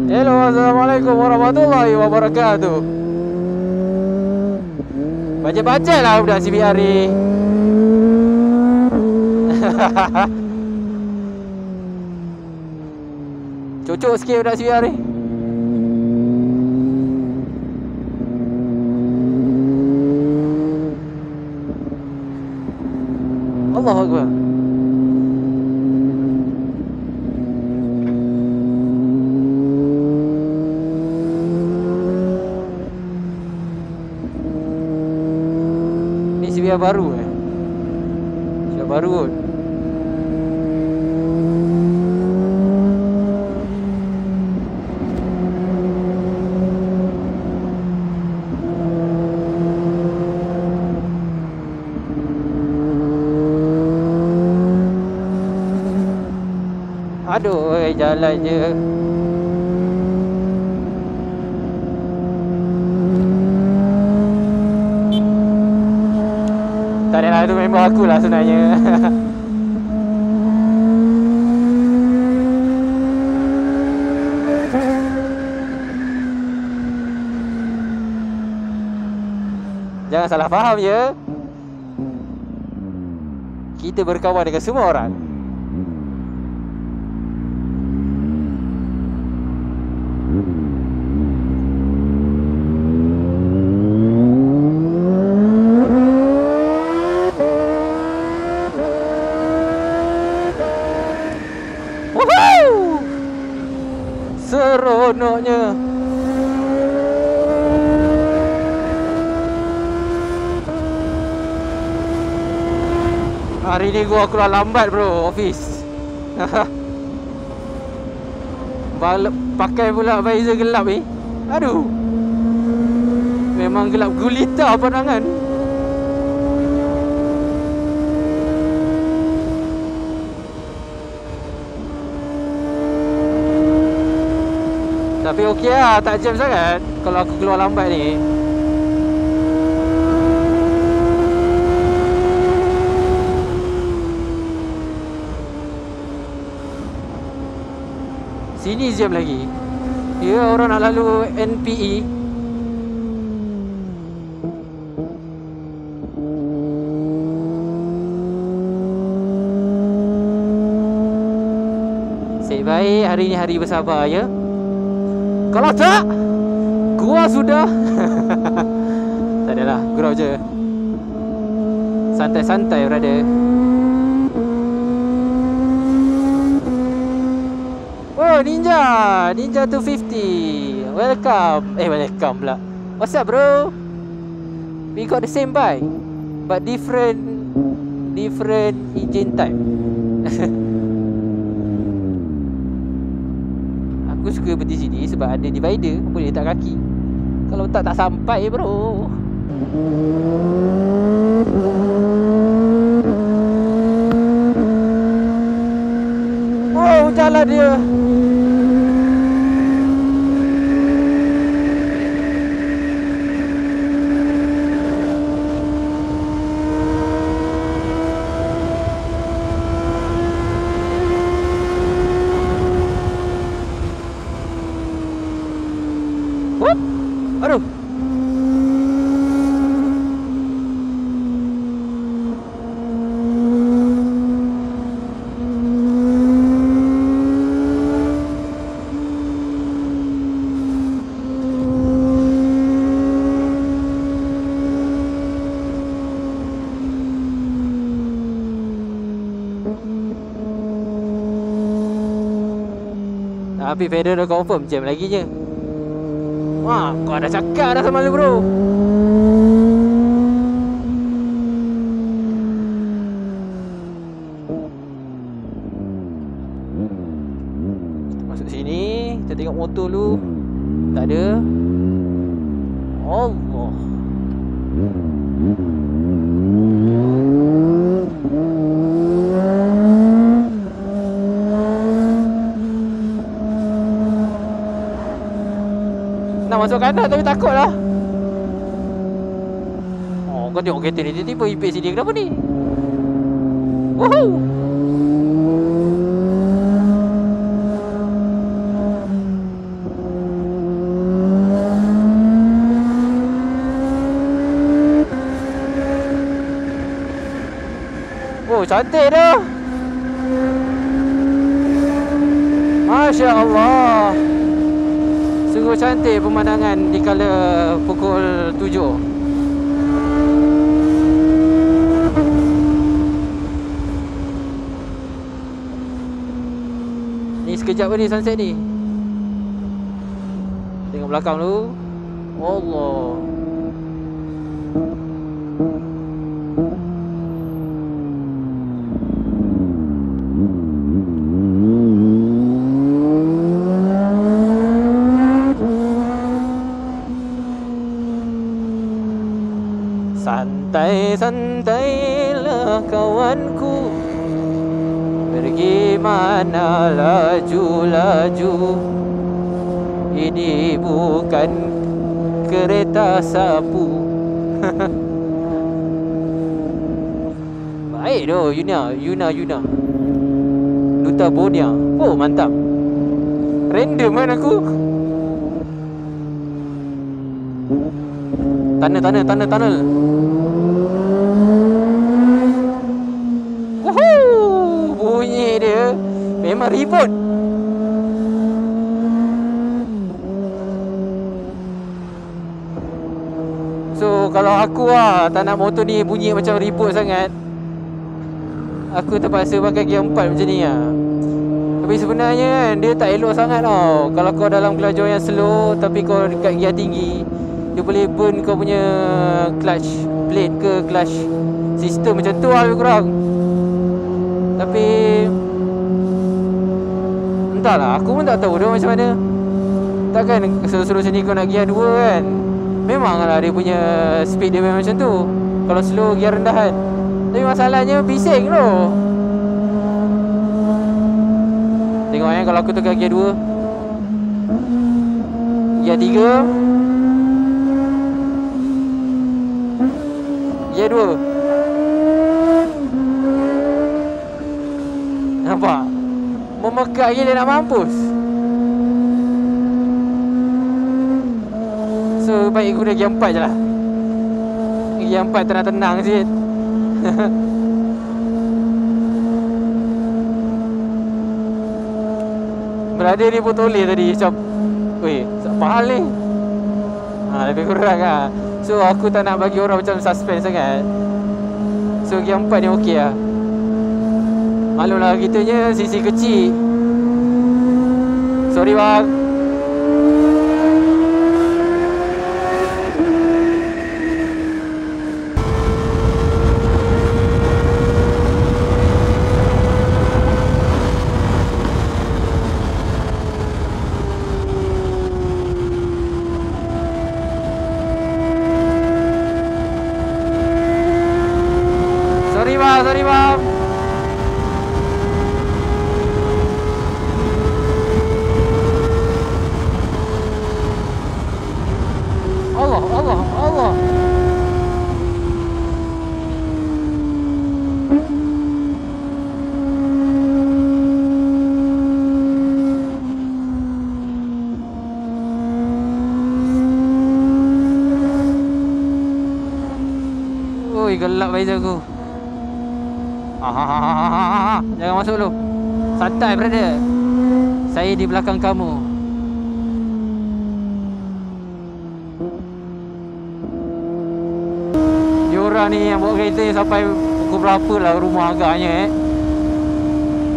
Hello, assalamualaikum warahmatullahi wabarakatuh. Baca-baca lah budak CBR ni. Cocok sikit budak CBR ni. Allahu Akbar. Ni CBR baru CBR baru kot. Aduh, jalan je. Tak ada lah, tu member aku lah sebenarnya. Jangan salah faham je. Kita berkawan dengan semua orang. Seronoknya. Hari ni gua keluar lambat bro, office. Pakai pula visor gelap ni. Aduh. Memang gelap gulita pandangan. Tapi okey lah, tak jam sangat kalau aku keluar lambat ni. Sini jam lagi. Ya, orang nak lalu NPE. Baik, hari ni hari bersabar ya. Kalau tak, gua sudah. Tak adalah, gurau je. Santai-santai brother. Oh, Ninja 250. Welcome. Welcome pula. What's up bro? We got the same bike but different engine type. Aku suka berhenti sini sebab ada divider, boleh letak kaki. Kalau tak sampai bro. Oh, jalan dia. Aduh. Tapi pedal dah confirm jam lagi je. Wah, kau dah cakap dah sama lu bro. Kita masuk sini, kita tengok motor lu. Tak ada. Allah. Nak masuk kanan tapi takut lah. Oh, kau tengok kereta ni tiba-tiba impit sini. Kenapa ni? Woohoo! Oh, cantik dah. Masya Allah. Sungguh cantik pemandangan di kala pukul 7. Ni sekejap ni sunset ni. Tengok belakang dulu. Allah. Santai-santailah kawanku, pergi mana laju-laju. Ini bukan kereta sapu. Baik doh, Yuna Duta Bonia. Oh, mantap. Random kan aku. Tunnel. Woohoo! Bunyi dia memang ribut. So kalau aku tak nak motor ni bunyi macam ribut sangat, aku terpaksa pakai gear 4 macam ni lah. Tapi sebenarnya kan dia tak elok sangat tau. Kalau kau dalam kelajur yang slow tapi kau dekat gear tinggi, dia boleh burn kau punya clutch plate ke clutch system macam tu lah lebih kurang. Tapi entahlah, aku pun tak tahu dia macam mana. Takkan suruh sini kau nak gear 2 kan. Memanglah dia punya speed dia memang macam tu. Kalau slow gear rendahan. Tapi masalahnya bising tu. Tengok kalau aku tekan gear 2, gear 3, gear 2. Nampak? Memekak gila nak mampus. So baik guna gear 4 je lah. Gear 4 tenang-tenang sikit. Berada ni pun toleh tadi. Macam, weh, apa hal ni? Lebih kurang lah. So aku tak nak bagi orang macam suspense sangat. So gear 4 ni okey lah. Maklumlah kitanya sisi kecil. Sorry bang. Sorry bang. Allah. Oi, gelap baju aku. Jangan masuk dulu. Santai brother. Saya di belakang kamu. Diorang ni yang bawa kereta ni sampai pukul berapa lah rumah agaknya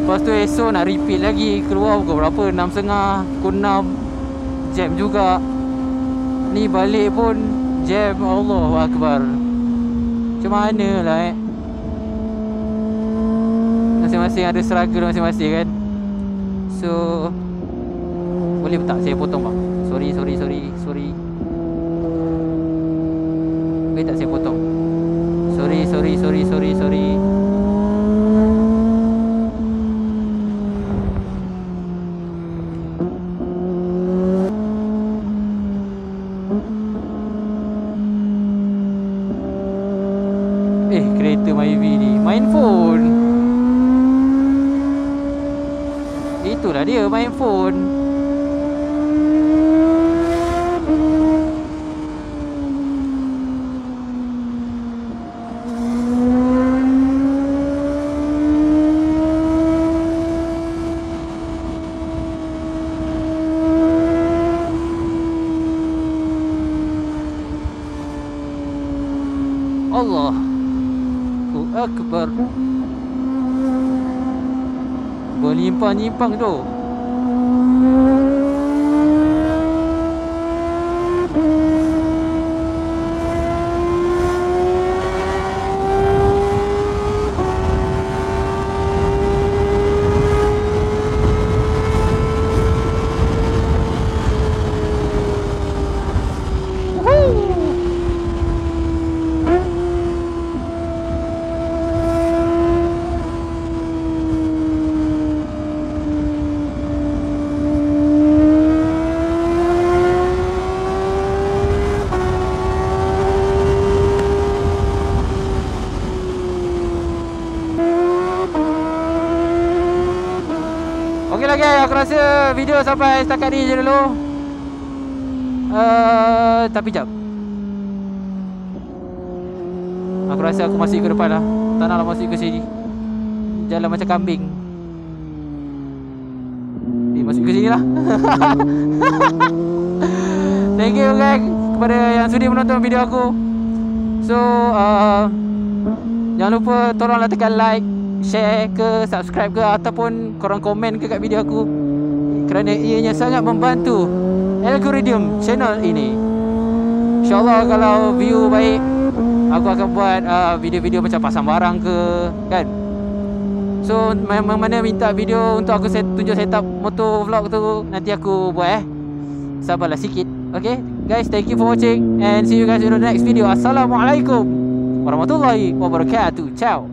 Lepas tu esok nak repeat lagi. Keluar pukul berapa? 6.30, pukul 6. Jam juga. Ni balik pun jam. Allahu Akbar. Macam mana lah masing-masing ada struggle masing-masing kan. So Boleh tak saya potong bang? Sorry. Boleh tak saya potong? Sorry. Kereta Myvi ni main phone. Itulah dia, main phone. Allahu Akbar. Berlimpah-nyimpang tu. Okeylah guys, aku rasa video sampai setakat ni je dulu. Tapi jap, aku rasa aku masih ke depan lah. Tak naklah masih ke sini. Jalan macam kambing. Masuk ke sini lah. Thank you guys kepada yang sudi menonton video aku. So jangan lupa tolonglah tekan like, share ke, subscribe ke, ataupun korang komen ke kat video aku, kerana ianya sangat membantu algoritma channel ini. InsyaAllah kalau view baik, aku akan buat video-video macam pasang barang ke, kan. So mana minta video untuk aku tunjuk setup motor vlog tu, nanti aku buat sabarlah sikit. Okay guys, thank you for watching and see you guys in the next video. Assalamualaikum warahmatullahi wabarakatuh. Ciao.